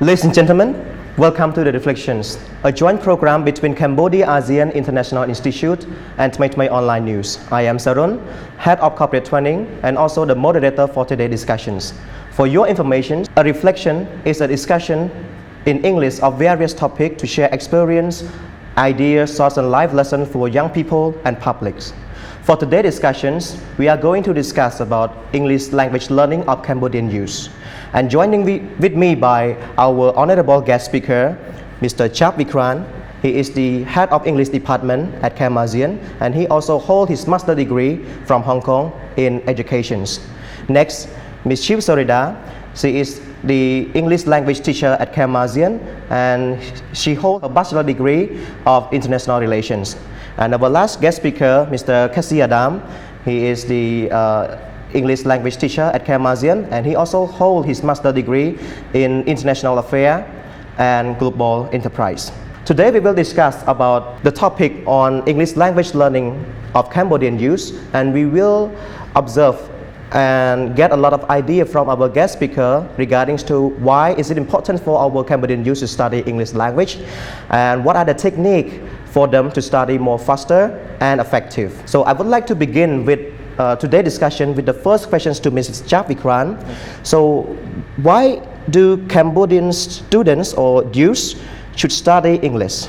Ladies and gentlemen, welcome to The Reflections, a joint program between Cambodia ASEAN International Institute and ThmeyThmey Online News. I am Sarun, Head of Corporate Training and also the moderator for today's discussions. For your information, a reflection is a discussion in English of various topics to share experience, ideas, thoughts and life lessons for young people and publics. For today's discussions, we are going to discuss about English language learning of Cambodian youth. And joining with me by our honorable guest speaker, Mr. Chap Vikran. He is the head of English department at Cambodian, and he also holds his master's degree from Hong Kong in education. Next, Ms. Shiv Sorida. She is the English language teacher at Cambodian, and she holds a bachelor degree of international relations. And our last guest speaker, Mr. Kasi Adam. He is the English language teacher at Cambodian, and he also holds his master's degree in international affairs and global enterprise. Today we will discuss about the topic on English language learning of Cambodian youth, and we will observe and get a lot of idea from our guest speaker regarding to why is it important for our Cambodian youth to study English language, and what are the techniques for them to study more faster and effective. So I would like to begin with today's discussion with the first questions to Mrs. Chap Vikran. So why do Cambodian students or youth should study English?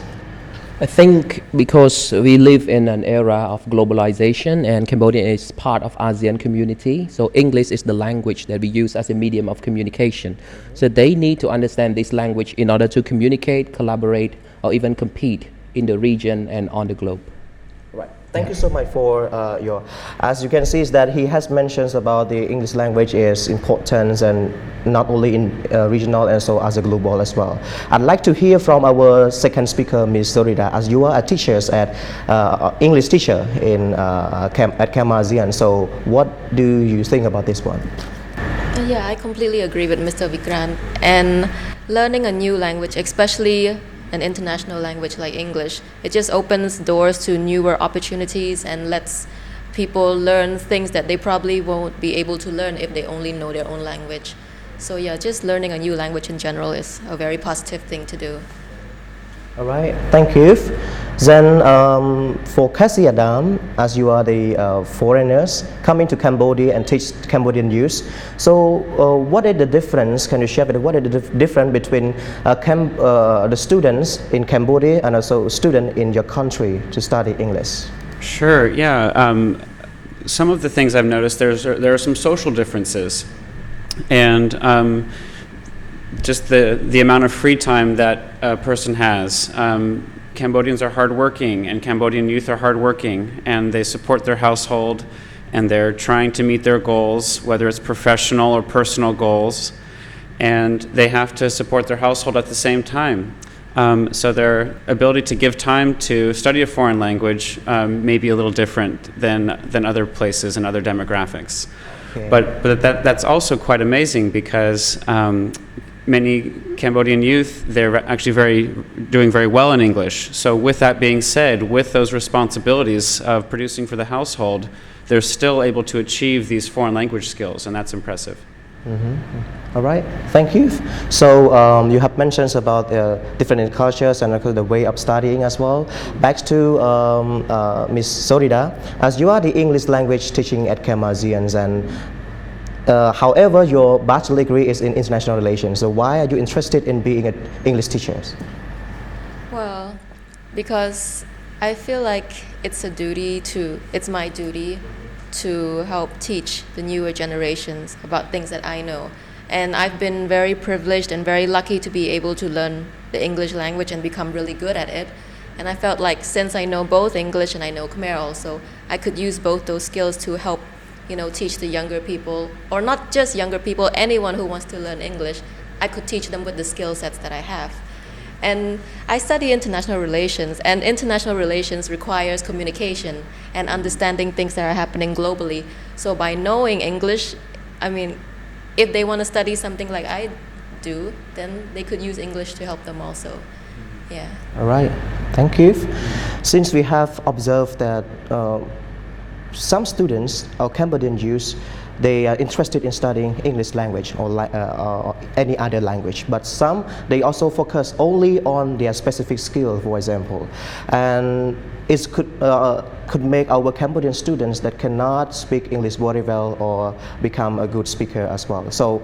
I think because we live in an era of globalization and Cambodia is part of ASEAN community, so English is the language that we use as a medium of communication. So they need to understand this language in order to communicate, collaborate, or even compete in the region and on the globe. Right. Thank you so much for your. As you can see, is that he has mentioned about the English language is important and not only in regional and so as a global as well. I'd like to hear from our second speaker, Ms. Sorida, as you are a teacher at English teacher at Cambodian. So what do you think about this one? Yeah, I completely agree with Mr. Vikran. And learning a new language, especially an international language like English, it just opens doors to newer opportunities and lets people learn things that they probably won't be able to learn if they only know their own language. So yeah, just learning a new language in general is a very positive thing to do. All right, thank you. Then for Kasi Adam, as you are the foreigners coming to Cambodia and teach Cambodian youth, so what is the difference, can you share with us, what is the difference between the students in Cambodia and also students in your country to study English? Sure, yeah. Some of the things I've noticed, there are some social differences. And just the amount of free time that a person has. Cambodians are hardworking, and Cambodian youth are hardworking, and they support their household, and they're trying to meet their goals, whether it's professional or personal goals, and they have to support their household at the same time. So their ability to give time to study a foreign language may be a little different than other places and other demographics. Okay. But that's also quite amazing because many Cambodian youth, they're actually doing very well in English. So with that being said, with those responsibilities of producing for the household, they're still able to achieve these foreign language skills, and that's impressive. All right, thank you. So you have mentioned about different cultures and the way of studying as well. Back to Ms. Sorida, as you are the English language teaching at Cambodian, and however, your bachelor degree is in international relations. So why are you interested in being an English teacher? Well, because I feel like it's my duty to help teach the newer generations about things that I know. And I've been very privileged and very lucky to be able to learn the English language and become really good at it. And I felt like since I know both English and I know Khmer also, I could use both those skills to help teach the younger people, or not just younger people, anyone who wants to learn English. I could teach them with the skill sets that I have. And I study international relations, and international relations requires communication and understanding things that are happening globally. So by knowing English, I mean, if they want to study something like I do, then they could use English to help them also. Yeah. All right, thank you. Since we have observed that some students or Cambodian youth they are interested in studying English language or any other language, but some they also focus only on their specific skill, for example, and it could make our Cambodian students that cannot speak English very well or become a good speaker as well. So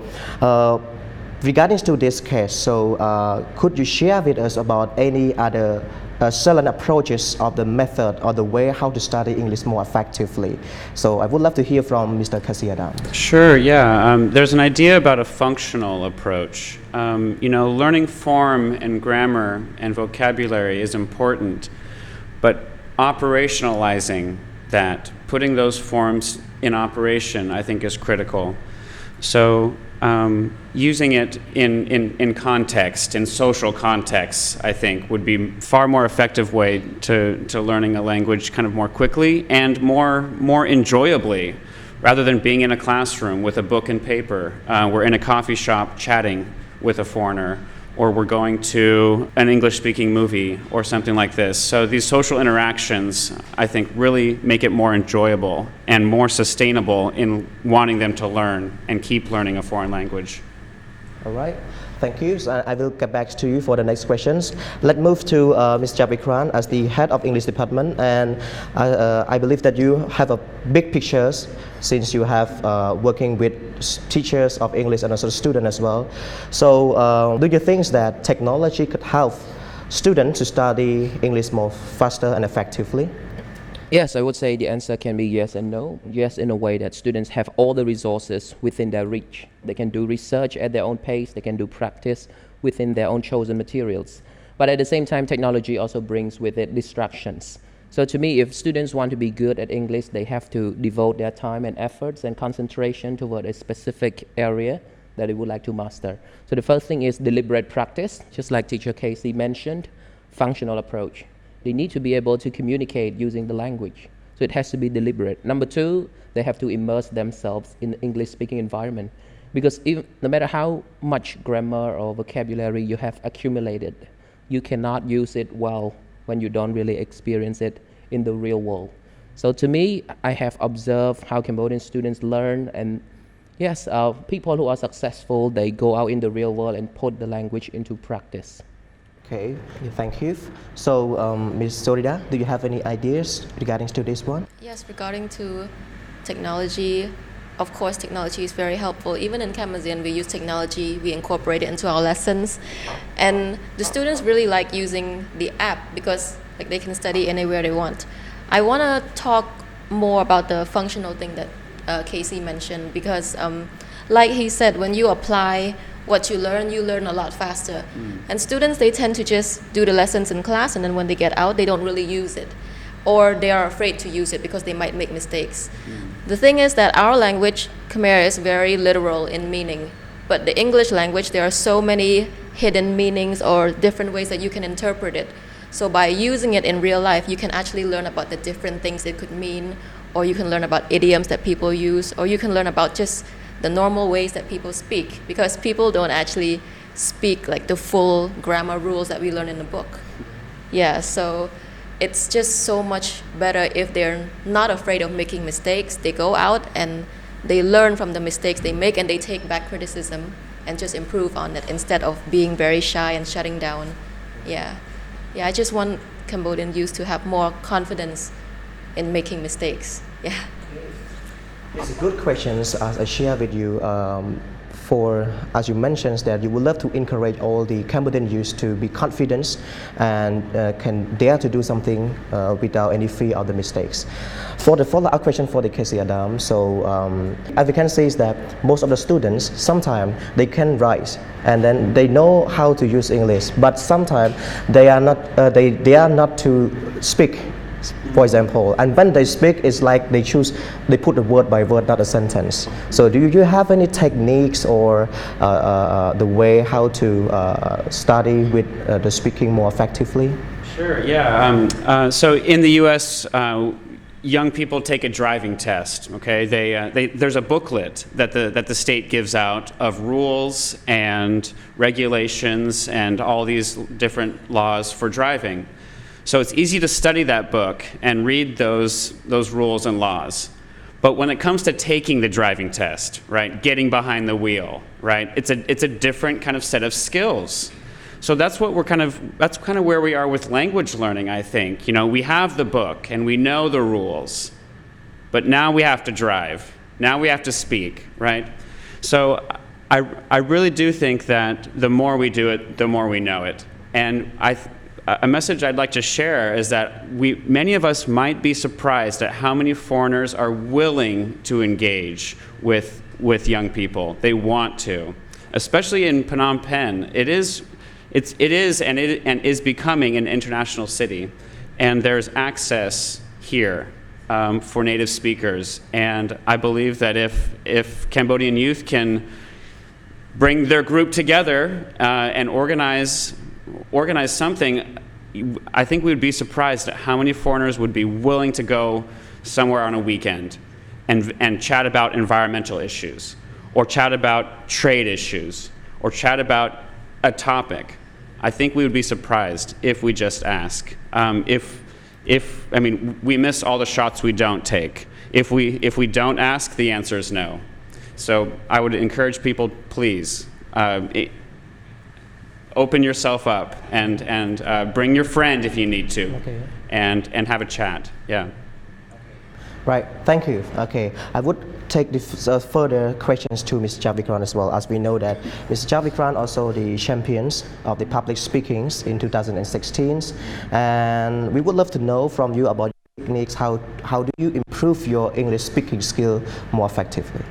regarding to this case, so could you share with us about any other excellent approaches of the method or the way how to study English more effectively? So I would love to hear from Mr. Kasiadam. Sure, yeah. There's an idea about a functional approach. Learning form and grammar and vocabulary is important, but operationalizing that, putting those forms in operation, I think is critical. So using it in context, in social contexts, I think would be far more effective way to learning a language kind of more quickly and more enjoyably, rather than being in a classroom with a book and paper. We're in a coffee shop chatting with a foreigner, or we're going to an English-speaking movie or something like this. So these social interactions, I think, really make it more enjoyable and more sustainable in wanting them to learn and keep learning a foreign language. All right, thank you. So I will get back to you for the next questions. Let's move to Ms. Javikran as the head of English department, and I believe that you have a big pictures since you have working with teachers of English and also students as well. So do you think that technology could help students to study English more faster and effectively? Yes, I would say the answer can be yes and no. Yes, in a way that students have all the resources within their reach. They can do research at their own pace, they can do practice within their own chosen materials. But at the same time, technology also brings with it distractions. So to me, if students want to be good at English, they have to devote their time and efforts and concentration toward a specific area that they would like to master. So the first thing is deliberate practice, just like teacher Casey mentioned, functional approach. They need to be able to communicate using the language. So it has to be deliberate. Number two, they have to immerse themselves in the English-speaking environment. Because no matter how much grammar or vocabulary you have accumulated, you cannot use it well when you don't really experience it in the real world. So to me, I have observed how Cambodian students learn, and yes, people who are successful, they go out in the real world and put the language into practice. Okay, thank you. So, Ms. Sorida, do you have any ideas regarding to this one? Yes, regarding to technology, of course, technology is very helpful. Even in Cambodian, we use technology, we incorporate it into our lessons. And the students really like using the app because they can study anywhere they want. I want to talk more about the functional thing that Casey mentioned because, like he said, when you apply what you learn a lot faster. And students, they tend to just do the lessons in class, and then when they get out, they don't really use it. Or they are afraid to use it because they might make mistakes. The thing is that our language, Khmer, is very literal in meaning. But the English language, there are so many hidden meanings or different ways that you can interpret it. So by using it in real life, you can actually learn about the different things it could mean, or you can learn about idioms that people use, or you can learn about just the normal ways that people speak, because people don't actually speak like the full grammar rules that we learn in the book. Yeah, so it's just so much better if they're not afraid of making mistakes. They go out and they learn from the mistakes they make, and they take back criticism and just improve on it instead of being very shy and shutting down. Yeah, I just want Cambodian youth to have more confidence in making mistakes. Yeah. It's a good question as I share with you. As you mentioned, that you would love to encourage all the Cambodian youth to be confident and can dare to do something without any fear of the mistakes. For the follow-up question for the Casey Adam, so as we can see is that most of the students, sometimes they can write and then they know how to use English, but sometimes they are not to speak. For example, and when they speak, it's like they put the word by word, not a sentence. So do you have any techniques or the way how to study with the speaking more effectively? Sure, yeah. So in the US, young people take a driving test, okay? There's a booklet that the state gives out of rules and regulations and all these different laws for driving. So it's easy to study that book and read those rules and laws. But when it comes to taking the driving test, right, getting behind the wheel, right, it's a different kind of set of skills. So that's kind of where we are with language learning, I think. You know, we have the book and we know the rules, but now we have to drive. Now we have to speak, right? So I really do think that the more we do it, the more we know it. And a message I'd like to share is that many of us might be surprised at how many foreigners are willing to engage with young people. They want to, especially in Phnom Penh. It is and is becoming an international city, and there's access here for native speakers. And I believe that if Cambodian youth can bring their group together and organize something, I think we would be surprised at how many foreigners would be willing to go somewhere on a weekend and chat about environmental issues, or chat about trade issues, or chat about a topic. I think we would be surprised if we just ask. I mean, we miss all the shots we don't take. If we don't ask, the answer is no. So I would encourage people, please, open yourself up and bring your friend if you need to, okay. and have a chat. Yeah. Right, thank you. Okay, I would take the further questions to Mr. Javikran as well, as we know that Mr. Javikran also the champions of the public speakings in 2016, and we would love to know from you about techniques. How do you improve your English speaking skill more effectively?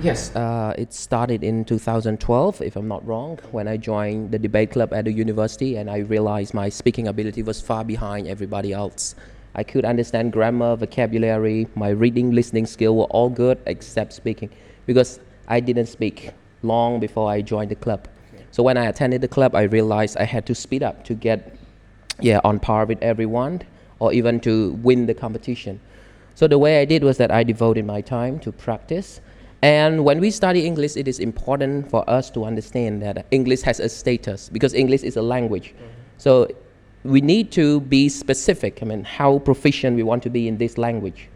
Yes, it started in 2012, if I'm not wrong, when I joined the debate club at the university, and I realized my speaking ability was far behind everybody else. I could understand grammar, vocabulary, my reading, listening skill were all good except speaking, because I didn't speak long before I joined the club. So when I attended the club, I realized I had to speed up to get on par with everyone, or even to win the competition. So the way I did was that I devoted my time to practice. And when we study English, it is important for us to understand that English has a status, because English is a language. So we need to be specific, how proficient we want to be in this language.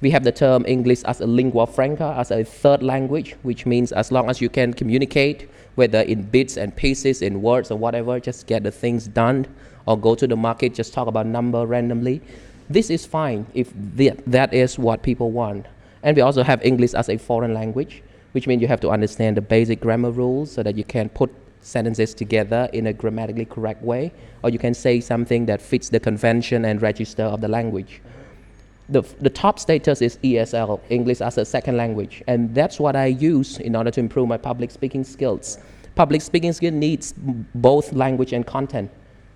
We have the term English as a lingua franca, as a third language, which means as long as you can communicate, whether in bits and pieces, in words or whatever, just get the things done, or go to the market, just talk about number randomly. This is fine if that is what people want. And we also have English as a foreign language, which means you have to understand the basic grammar rules so that you can put sentences together in a grammatically correct way, or you can say something that fits the convention and register of the language. The top status is ESL, English as a second language, and that's what I use in order to improve my public speaking skills. Public speaking skill needs both language and content.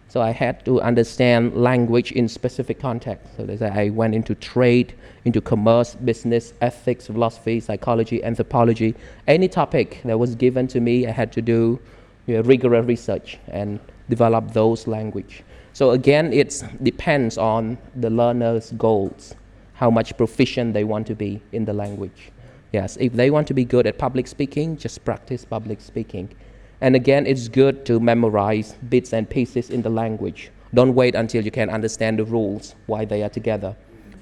So I had to understand language in specific context. So I went into trade, into commerce, business, ethics, philosophy, psychology, anthropology. Any topic that was given to me, I had to do rigorous research and develop those language. So again, it depends on the learner's goals, how much proficient they want to be in the language. Yes, if they want to be good at public speaking, just practice public speaking. And again, it's good to memorize bits and pieces in the language. Don't wait until you can understand the rules, why they are together.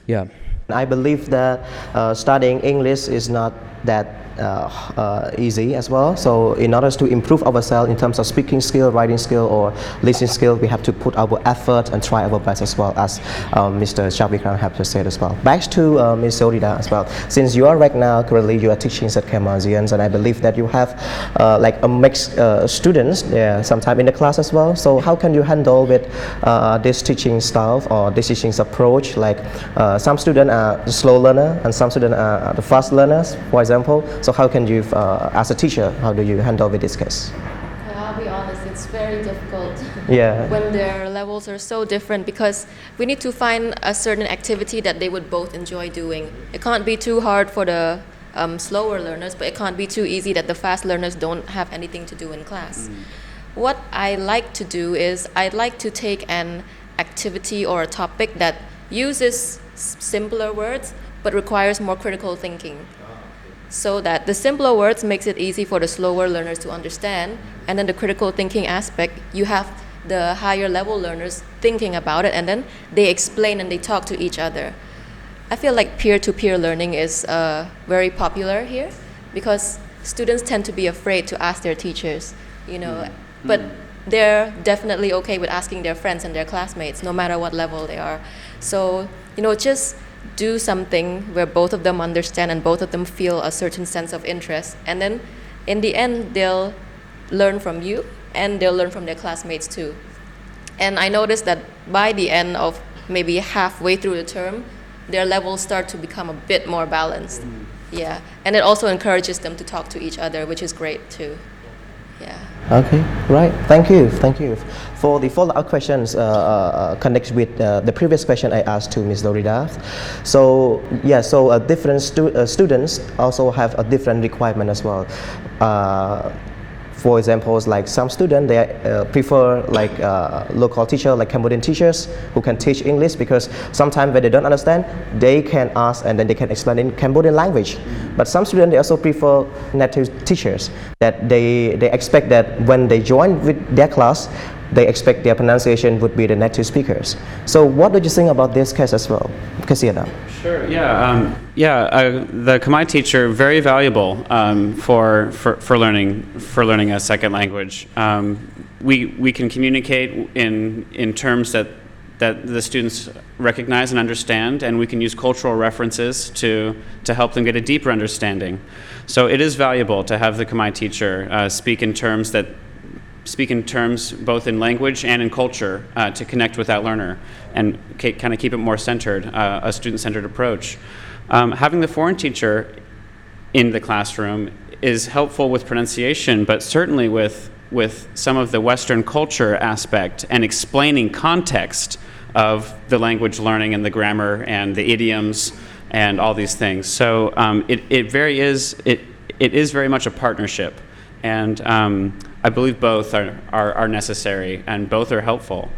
Yeah. I believe that studying English is not that easy as well. So in order to improve ourselves in terms of speaking skill, writing skill, or listening skill, we have to put our effort and try our best as well, as Mr. Javikran have just said as well. Back to Ms. Zorida as well. Since you are right now, currently you are teaching at Cambodian, and I believe that you have like a mixed students there sometime in the class as well. So how can you handle with this teaching style or this teaching approach? Like some students are the slow learner and some students are the fast learners, for example. So how can you, as a teacher, how do you handle with this case? I'll be honest, it's very difficult. Yeah. When their levels are so different, because we need to find a certain activity that they would both enjoy doing. It can't be too hard for the slower learners, but it can't be too easy that the fast learners don't have anything to do in class. What I like to do is I'd like to take an activity or a topic that uses simpler words but requires more critical thinking. So that the simpler words makes it easy for the slower learners to understand, and then the critical thinking aspect, you have the higher level learners thinking about it, and then they explain and they talk to each other. I feel like peer-to-peer learning is very popular here because students tend to be afraid to ask their teachers, you know, but they're definitely okay with asking their friends and their classmates, no matter what level they are. So, you know, just do something where both of them understand and both of them feel a certain sense of interest, and then in the end they'll learn from you and they'll learn from their classmates too. And I noticed that by the end of maybe halfway through the term, their levels start to become a bit more balanced. Yeah, and it also encourages them to talk to each other, which is great too. Yeah. Okay, right. Thank you. Thank you. For the follow-up questions connected with the previous question I asked to Ms. Lorida. So, yeah, so different students also have a different requirement as well. For example, like some students, they prefer like local teacher, like Cambodian teachers who can teach English, because sometimes when they don't understand, they can ask and then they can explain in Cambodian language. But some students, they also prefer native teachers, that they expect that when they join with their class, they expect their pronunciation would be the native speakers. So what do you think about this case as well? Sure. Yeah. The Khmer teacher, very valuable for learning a second language. We can communicate in terms that the students recognize and understand, and we can use cultural references to help them get a deeper understanding. So it is valuable to have the Khmer teacher speak in terms both in language and in culture to connect with that learner and kind of keep it more centered, a student-centered approach. Having the foreign teacher in the classroom is helpful with pronunciation, but certainly with some of the Western culture aspect and explaining context of the language learning and the grammar and the idioms and all these things. So it is very much a partnership, and I believe both are necessary and both are helpful.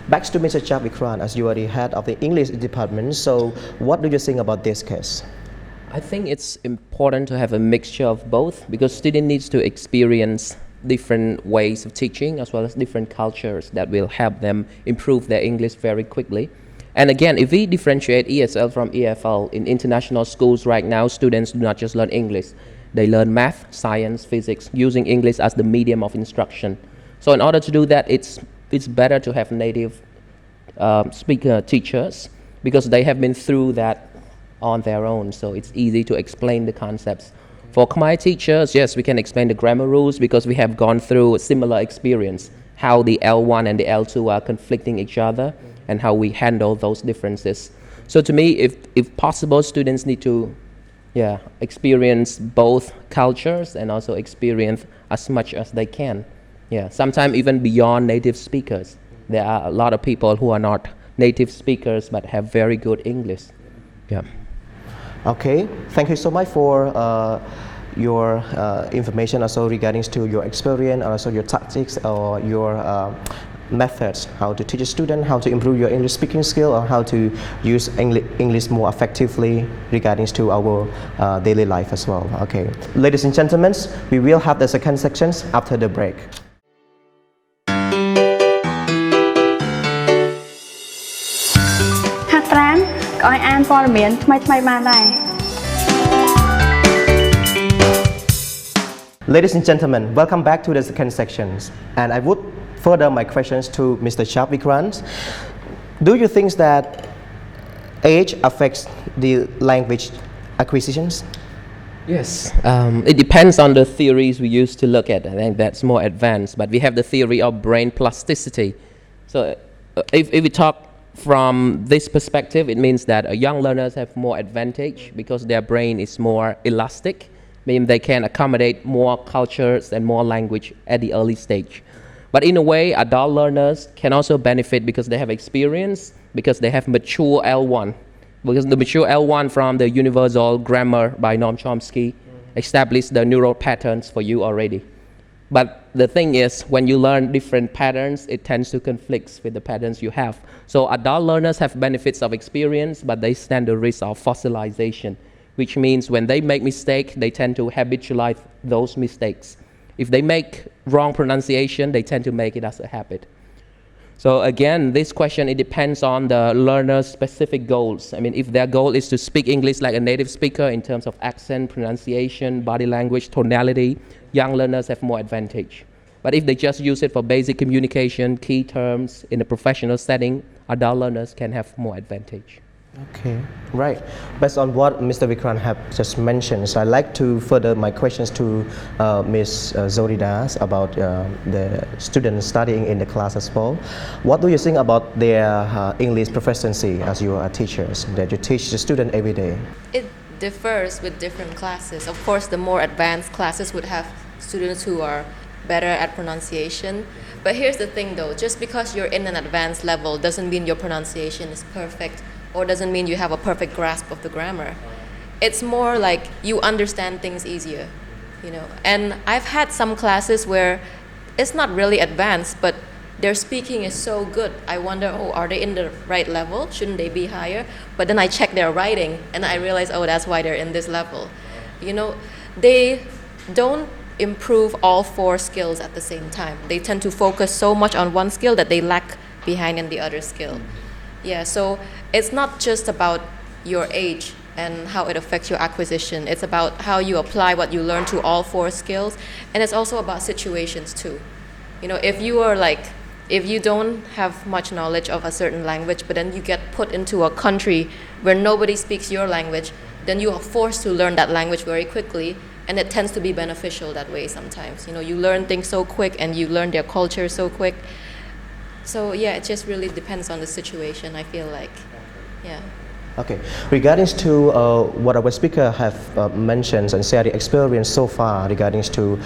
Back to Mr. Chavikran, as you are the head of the English department. So what do you think about this case? I think it's important to have a mixture of both, because student needs to experience different ways of teaching as well as different cultures that will help them improve their English very quickly. And again, if we differentiate ESL from EFL, in international schools right now, students do not just learn English. They learn math, science, physics, using English as the medium of instruction. So in order to do that, it's better to have native speaker teachers, because they have been through that on their own, so it's easy to explain the concepts. For Khmer teachers, yes, we can explain the grammar rules because we have gone through a similar experience, how the L1 and the L2 are conflicting each other and how we handle those differences. So to me, if possible, students need to experience both cultures and also experience as much as they can. Sometimes even beyond native speakers. There are a lot of people who are not native speakers but have very good English. Okay, thank you so much for your information also regarding to your experience, also your tactics or your methods, how to teach a student, how to improve your English speaking skill, or how to use English more effectively regarding to our daily life as well. Okay, ladies and gentlemen, we will have the second sections after the break. Ladies and gentlemen, welcome back to the second section, and I would further my questions to Mr. Chavikran. Do you think that age affects the language acquisitions? Yes, it depends on the theories we use to look at. I think that's more advanced, but we have the theory of brain plasticity. So if we talk from this perspective, it means that young learners have more advantage because their brain is more elastic, meaning they can accommodate more cultures and more language at the early stage. But in a way, adult learners can also benefit because they have experience, because they have mature L1. Because the mature L1 from the Universal Grammar by Noam Chomsky established the neural patterns for you already. But the thing is, when you learn different patterns, it tends to conflict with the patterns you have. So adult learners have benefits of experience, but they stand the risk of fossilization, which means when they make mistakes, they tend to habitualize those mistakes. If they make wrong pronunciation, they tend to make it as a habit. So again, this question, it depends on the learner's specific goals. I mean, if their goal is to speak English like a native speaker in terms of accent, pronunciation, body language, tonality, young learners have more advantage. But if they just use it for basic communication, key terms in a professional setting, adult learners can have more advantage. Okay, right. Based on what Mr. Vikrant have just mentioned, so I'd like to further my questions to Ms. Zoridas about the students studying in the class as well. What do you think about their English proficiency as you are teachers, that you teach the student every day? It differs with different classes. Of course, the more advanced classes would have students who are better at pronunciation. But here's the thing though, just because you're in an advanced level doesn't mean your pronunciation is perfect, or doesn't mean you have a perfect grasp of the grammar. It's more like you understand things easier, you know. And I've had some classes where it's not really advanced, but their speaking is so good. I wonder, oh, are they in the right level? Shouldn't they be higher? But then I check their writing and I realize, oh, that's why they're in this level. You know, they don't improve all four skills at the same time. They tend to focus so much on one skill that they lag behind in the other skill. Yeah, so it's not just about your age and how it affects your acquisition. It's about how you apply what you learn to all four skills, and it's also about situations too. You know, if you don't have much knowledge of a certain language, but then you get put into a country where nobody speaks your language, then you are forced to learn that language very quickly, and it tends to be beneficial that way sometimes. You know, you learn things so quick and you learn their culture so quick. So yeah, it just really depends on the situation, I feel like. Yeah. Okay. Regarding to what our speaker have mentioned and shared the experience so far regarding to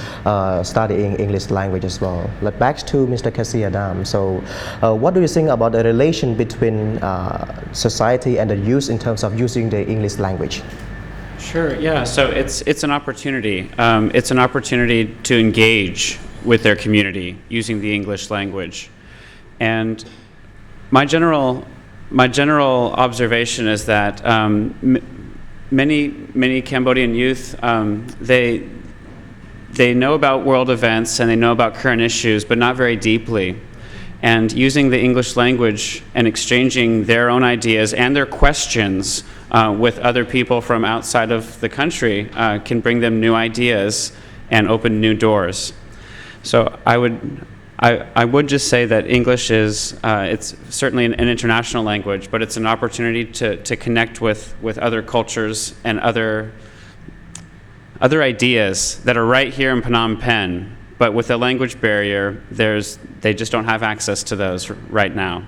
studying English language as well. Let's back to Mr. Kasi Adam. So, what do you think about the relation between society and the youth in terms of using the English language? Sure, yeah. So it's an opportunity. It's an opportunity to engage with their community using the English language. And my general observation is that many Cambodian youth, they know about world events and they know about current issues, but not very deeply. And using the English language and exchanging their own ideas and their questions with other people from outside of the country can bring them new ideas and open new doors. So I would just say that English is, it's certainly an international language, but it's an opportunity to connect with other cultures and other ideas that are right here in Phnom Penh, but with the language barrier, they just don't have access to those right now.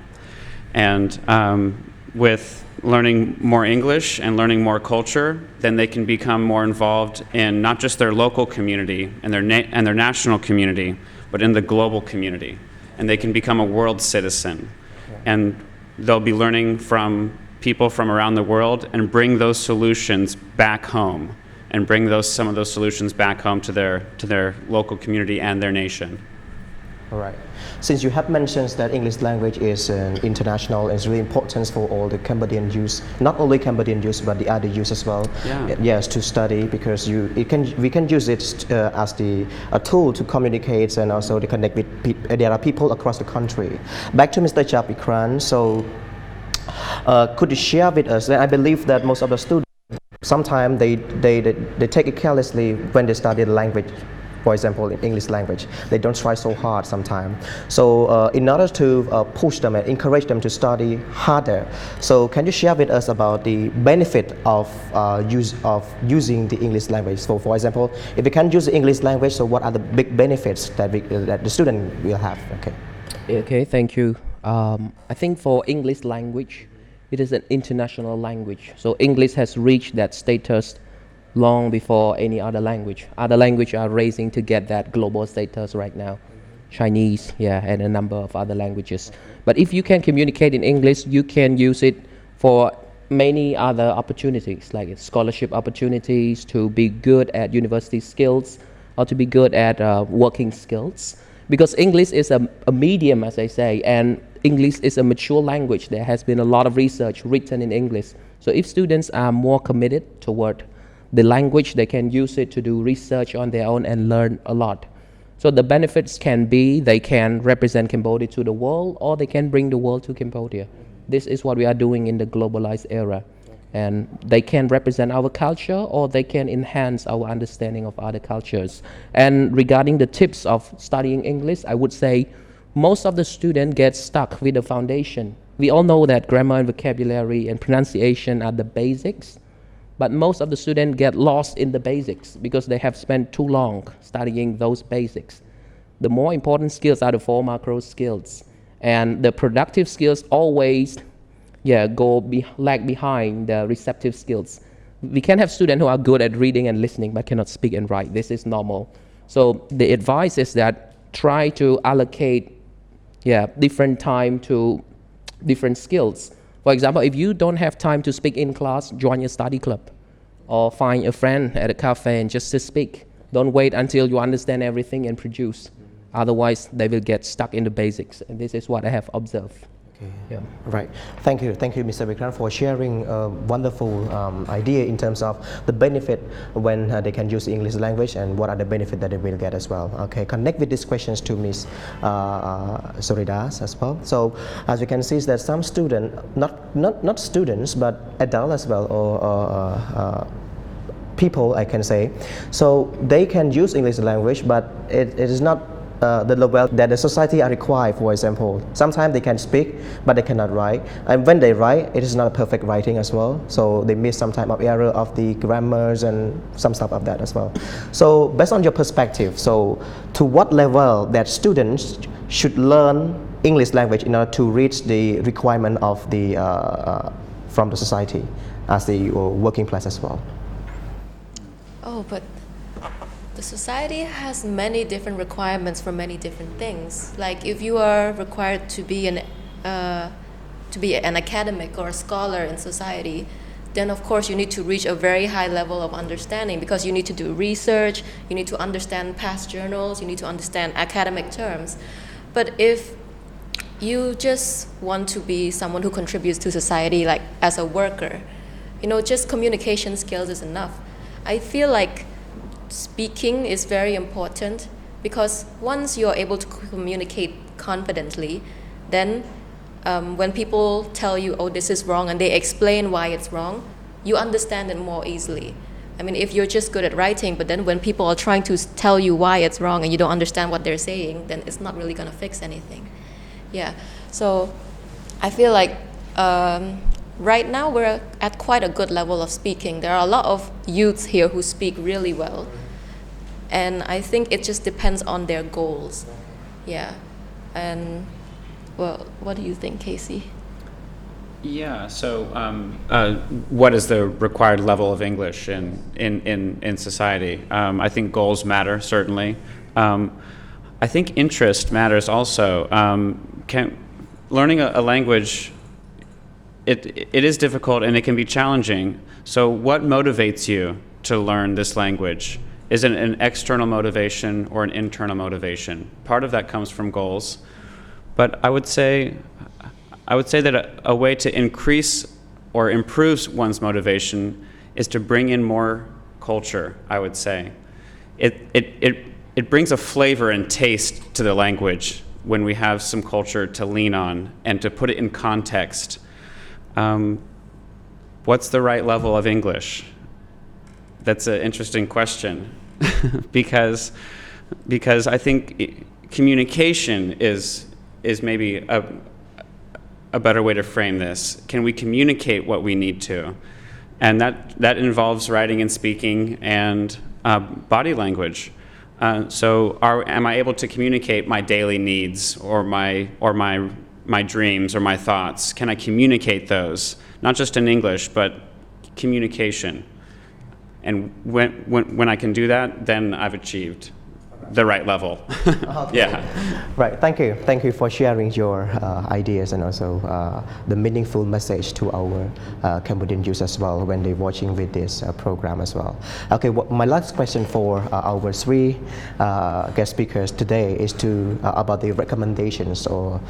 And with learning more English and learning more culture, then they can become more involved in not just their local community and their national community, but in the global community. And they can become a world citizen. And they'll be learning from people from around the world and bring those solutions back home, and bring some of those solutions back home to their local community and their nation. All right. Since you have mentioned that English language is international, it's really important for all the Cambodian youth, not only Cambodian youth, but the other youth as well. Yeah. Yes, to study, because we can use it as a tool to communicate and also to connect with there are people across the country. Back to Mr. Chapikran. So, could you share with us? I believe that most of the students sometimes they take it carelessly when they study the language. For example, in English language, they don't try so hard sometimes. So in order to push them and encourage them to study harder, so can you share with us about the benefit of using the English language? So for example, if we can use the English language, so what are the big benefits that the student will have? Okay, thank you. I think for English language, it is an international language. So English has reached that status long before any other language. Other languages are racing to get that global status right now. Chinese, yeah, and a number of other languages. But if you can communicate in English, you can use it for many other opportunities, like scholarship opportunities, to be good at university skills, or to be good at working skills. Because English is a medium, as I say, and English is a mature language. There has been a lot of research written in English. So if students are more committed toward the language, they can use it to do research on their own and learn a lot. So the benefits can be they can represent Cambodia to the world, or they can bring the world to Cambodia. This is what we are doing in the globalized era. And they can represent our culture, or they can enhance our understanding of other cultures. And regarding the tips of studying English, I would say most of the students get stuck with the foundation. We all know that grammar and vocabulary and pronunciation are the basics, but most of the students get lost in the basics because they have spent too long studying those basics. The more important skills are the 4 macro skills, and the productive skills always lag behind the receptive skills. We can have students who are good at reading and listening but cannot speak and write. This is normal. So the advice is that try to allocate different time to different skills. For example, if you don't have time to speak in class, join a study club or find a friend at a cafe and just to speak. Don't wait until you understand everything and produce. Otherwise, they will get stuck in the basics. And this is what I have observed. Okay. Yeah. Right. Thank you, Mr. Vikram, for sharing a wonderful idea in terms of the benefit when they can use the English language and what are the benefits that they will get as well. Okay. Connect with these questions to Ms. Soridas as well. So, as you can see, is that some students, not students, but adults as well, or people, I can say. So they can use English language, but it is not the level that the society are required. For example, sometimes they can speak, but they cannot write. And when they write, it is not a perfect writing as well. So they miss some type of error of the grammars and some stuff of that as well. So based on your perspective, so to what level that students should learn English language in order to reach the requirement of the from the society as the working class as well? Oh, but the society has many different requirements for many different things. Like if you are required to be an academic or a scholar in society, then of course you need to reach a very high level of understanding, because you need to do research, you need to understand past journals, you need to understand academic terms. But if you just want to be someone who contributes to society, like as a worker, just communication skills is enough. I feel like speaking is very important, because once you're able to communicate confidently, then when people tell you, oh, this is wrong, and they explain why it's wrong, you understand it more easily. I mean, if you're just good at writing, but then when people are trying to tell you why it's wrong and you don't understand what they're saying, then it's not really going to fix anything. Yeah, so I feel like right now we're at quite a good level of speaking. There are a lot of youths here who speak really well. And I think it just depends on their goals. Yeah. And, well, what do you think, Casey? Yeah, so what is the required level of English in society? I think goals matter, certainly. I think interest matters also. Learning a language, it is difficult and it can be challenging. So what motivates you to learn this language? Is it an external motivation or an internal motivation? Part of that comes from goals. But I would say that a way to increase or improve one's motivation is to bring in more culture, I would say. It brings a flavor and taste to the language when we have some culture to lean on and to put it in context. What's the right level of English? That's an interesting question because I think communication is maybe a better way to frame this. Can we communicate what we need to? And that involves writing and speaking and body language. So am I able to communicate my daily needs or my dreams or my thoughts? Can I communicate those? Not just in English, but communication. And when I can do that, then I've achieved the right level. Okay. Yeah. Right. Thank you for sharing your ideas and also the meaningful message to our Cambodian youth as well when they're watching with this program as well. Okay. My last question for our three guest speakers today is about the recommendations or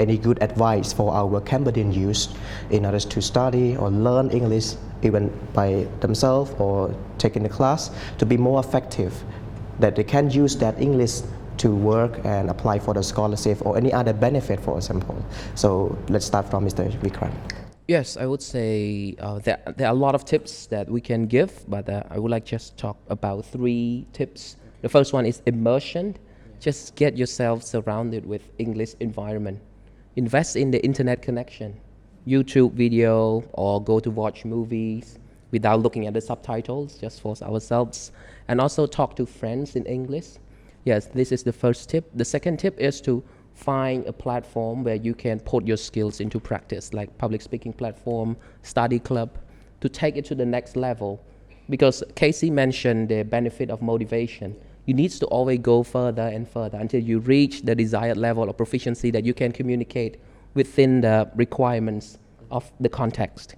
any good advice for our Cambodian youth in order to study or learn English even by themselves or taking the class to be more effective that they can use that English to work and apply for the scholarship or any other benefit, for example. So let's start from Mr. Vikrant. Yes, I would say there are a lot of tips that we can give, but I would like just talk about 3 tips. The first one is immersion. Just get yourself surrounded with English environment. Invest in the internet connection, YouTube video, or go to watch movies without looking at the subtitles, just for ourselves. And also talk to friends in English. Yes, this is the first tip. The second tip is to find a platform where you can put your skills into practice, like public speaking platform, study club, to take it to the next level. Because Casey mentioned the benefit of motivation. You need to always go further and further until you reach the desired level of proficiency that you can communicate within the requirements of the context.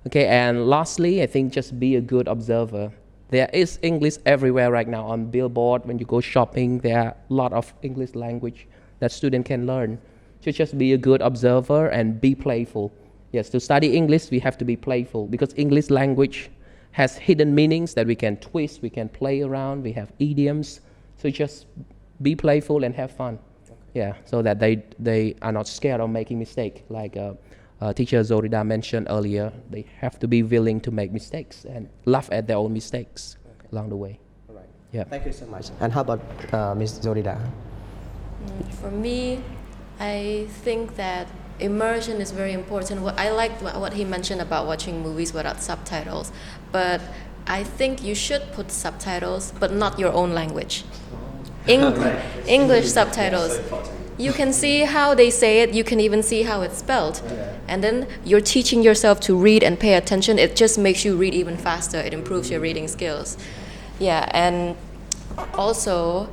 Okay, and lastly, I think just be a good observer. There is English everywhere right now on billboard. When you go shopping, there are a lot of English language that students can learn. So just be a good observer and be playful. Yes, to study English, we have to be playful because English language has hidden meanings that we can twist, we can play around, we have idioms. So just be playful and have fun. Yeah, so that they are not scared of making mistakes. Like teacher Zorida mentioned earlier, they have to be willing to make mistakes and laugh at their own mistakes along the way. All right. Yeah. Thank you so much. And how about Ms. Zorida? For me, I think that immersion is very important. I liked what he mentioned about watching movies without subtitles, but I think you should put subtitles, but not your own language. English subtitles. You can see how they say it, you can even see how it's spelled. And then you're teaching yourself to read and pay attention. It just makes you read even faster. It improves your reading skills. Yeah, and also,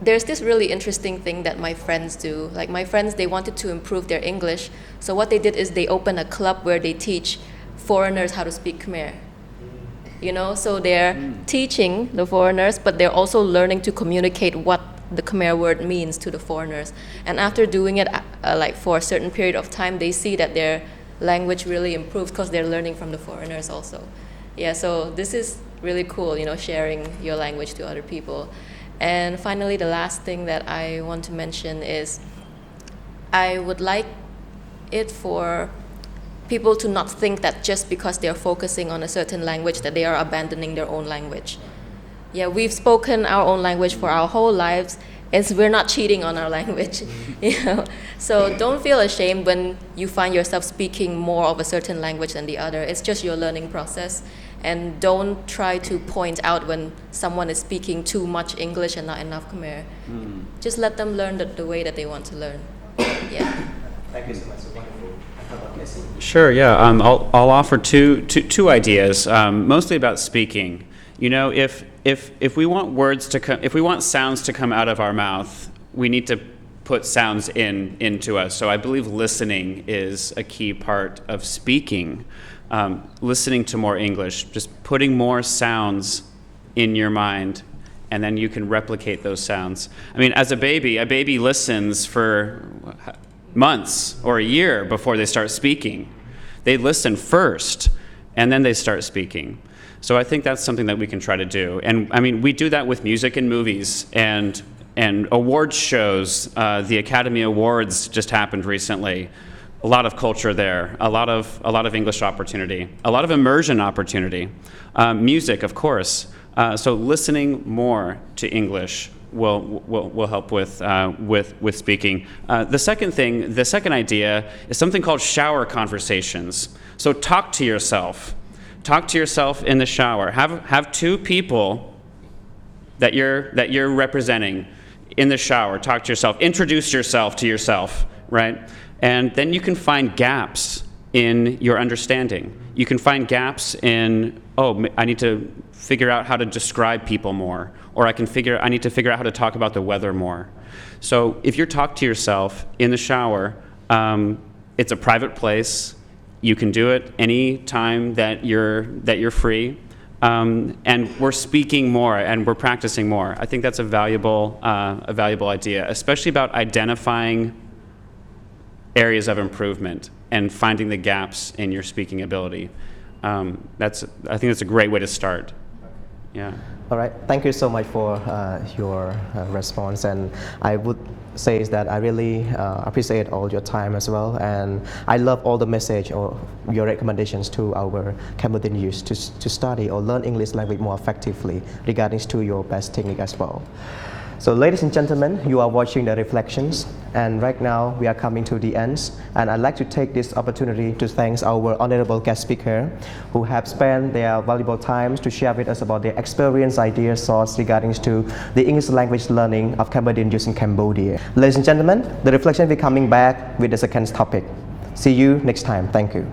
there's this really interesting thing that my friends do. Like my friends, they wanted to improve their English. So what they did is they opened a club where they teach foreigners how to speak Khmer. You know, so they're teaching the foreigners, but they're also learning to communicate what the Khmer word means to the foreigners. And after doing it like for a certain period of time, they see that their language really improves because they're learning from the foreigners also. Yeah, so this is really cool, you know, sharing your language to other people. And finally, the last thing that I want to mention is I would like it for people to not think that just because they're focusing on a certain language that they are abandoning their own language. Yeah, we've spoken our own language for our whole lives, and we're not cheating on our language. You know? So don't feel ashamed when you find yourself speaking more of a certain language than the other. It's just your learning process. And don't try to point out when someone is speaking too much English and not enough Khmer. Just let them learn the way that they want to learn. Yeah. Thank you so much. Wonderful. How about Casey? Sure, yeah. I'll offer two ideas, mostly about speaking. You know, if we want if we want sounds to come out of our mouth, we need to put sounds into us. So I believe listening is a key part of speaking. Listening to more English, just putting more sounds in your mind, and then you can replicate those sounds. I mean, as a baby listens for months or a year before they start speaking. They listen first, and then they start speaking. So I think that's something that we can try to do. And I mean, we do that with music and movies and awards shows. The Academy Awards just happened recently. A lot of culture there, a lot of English opportunity, a lot of immersion opportunity. Music, of course. So listening more to English will help with speaking. The second idea is something called shower conversations. So talk to yourself. Talk to yourself in the shower. Have 2 people that you're representing in the shower. Talk to yourself. Introduce yourself to yourself, right? And then you can find gaps in your understanding. You can find gaps in, I need to figure out how to describe people more, or I need to figure out how to talk about the weather more. So if you talk to yourself in the shower, it's a private place. You can do it any time that you're free, and we're speaking more and we're practicing more. I think that's a valuable idea, especially about identifying areas of improvement and finding the gaps in your speaking ability. I think that's a great way to start. Yeah. All right. Thank you so much for your response, and I would say is that I really appreciate all your time as well, and I love all the message or your recommendations to our Cambodian youth to study or learn English language more effectively regarding to your best technique as well. So ladies and gentlemen, you are watching the reflections, and right now we are coming to the end, and I'd like to take this opportunity to thank our honorable guest speaker who have spent their valuable time to share with us about their experience, ideas, thoughts regarding to the English language learning of Cambodian youth in Cambodia. Ladies and gentlemen, the reflection will be coming back with the second topic. See you next time. Thank you.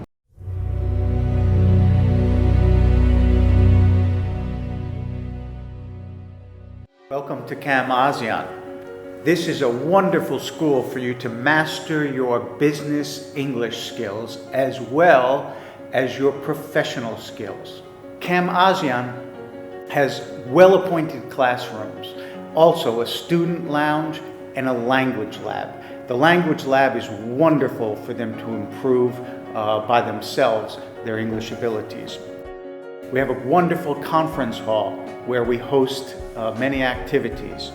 Welcome to ASEAN. This is a wonderful school for you to master your business English skills as well as your professional skills. ASEAN has well-appointed classrooms, also a student lounge and a language lab. The language lab is wonderful for them to improve by themselves their English abilities. We have a wonderful conference hall where we host many activities.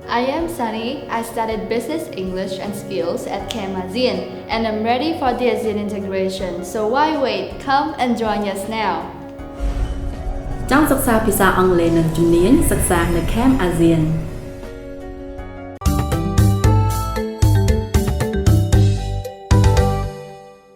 I am Sunny. I studied Business English and Skills at ASEAN, and I'm ready for the ASEAN integration. So why wait? Come and join us now. ចង់សិក្សាភាសាអង់គ្លេសនិងជំនាញសិក្សានៅ Camp ASEAN